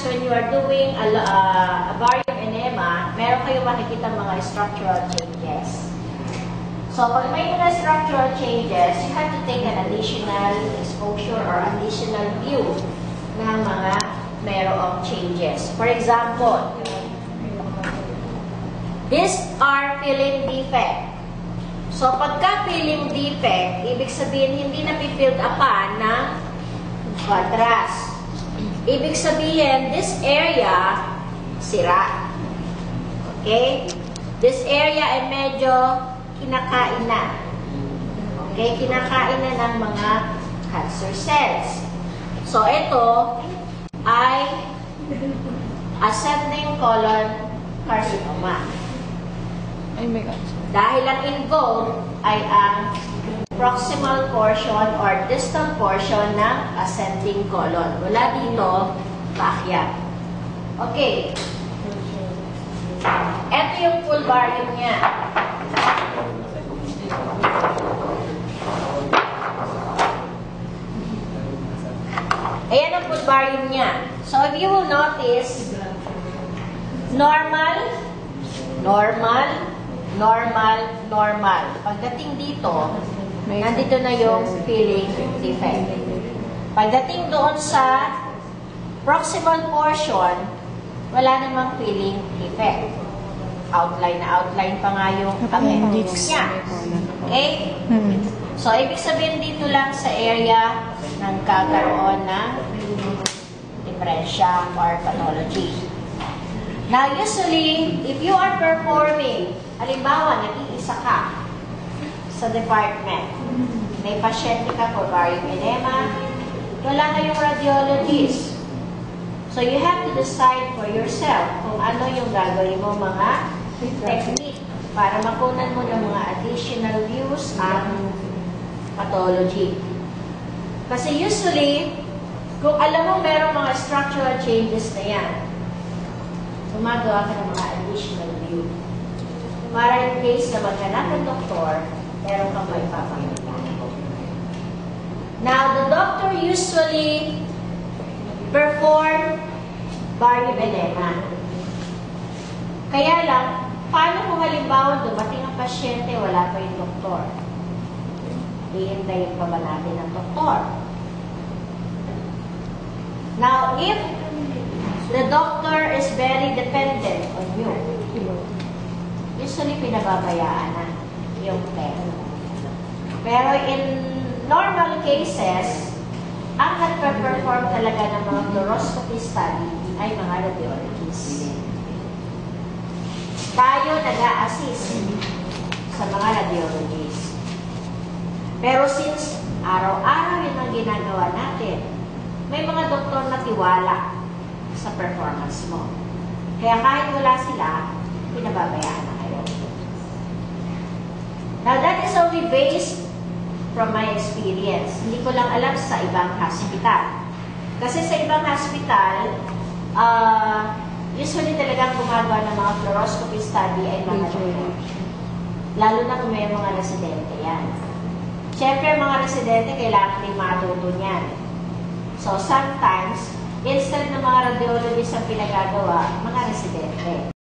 times when you are doing a barium enema, meron kayong makikita mga structural changes. So, pag may mga structural changes, you have to take an additional exposure or additional view ng mga merong changes. For example, these are filling defect. So, pagka filling defect, ibig sabihin hindi na filled upan ng quadras. Ibig sabihin, this area, sira. Okay? This area ay medyo kinakain na. Okay? Kinakain na ng mga cancer cells. So, ito ay ascending colon carcinoma. Ay, my God. Dahil ang involved ay ang proximal portion or distal portion ng ascending colon. Wala dito, paakyat. Okay. Ito yung full barium niya. Ayan ang full barium niya. So, if you will notice, normal, normal, normal, normal. Pagdating dito, nandito na yung filling defect. Pagdating doon sa proximal portion, wala namang filling defect. Outline na outline pa nga yung appendix niya. Okay? So, ibig sabihin dito lang sa area ng kakaroon ng depresya or pathology. Now, usually, if you are performing, halimbawa, nag-iisa ka sa department, may pasyente ka for barium enema, wala na yung radiologist. So, you have to decide for yourself kung ano yung gagawin mo mga technique para makunan mo ng mga additional views ang pathology. Kasi usually, kung alam mo merong mga structural changes na yan, gumagawa ka ng mga additional view. Para in case na maghanap ng doktor, meron kang may papakita. Now, the doctor usually perform barium enema. Kaya lang, paano kung halimbawa dumating ang pasyente, wala pa yung doktor? Hihintayin pa ba natin ang doktor? Now, if the doctor is very dependent on you, usually pinababayaan na yung pera. Pero in normal cases, ang nagpe-perform talaga ng mga fluoroscopy study ay mga radiologists. Tayo nag-a-assist sa mga radiologists. Pero since araw-araw yun ang ginagawa natin, may mga doktor na tiwala sa performance mo. Kaya kahit wala sila, pinababayaan na kayo. Now, that is only based from my experience. Hindi ko lang alam sa ibang hospital. Kasi sa ibang hospital, usually talagang gumagawa ng mga fluoroscopy study ay mga doktor. Lalo na kung may mga residente yan. Siyempre, mga residente, kailangan din matuto niyan. So, sometimes, instead na mga radiologists ang pinagagawa, mga residente.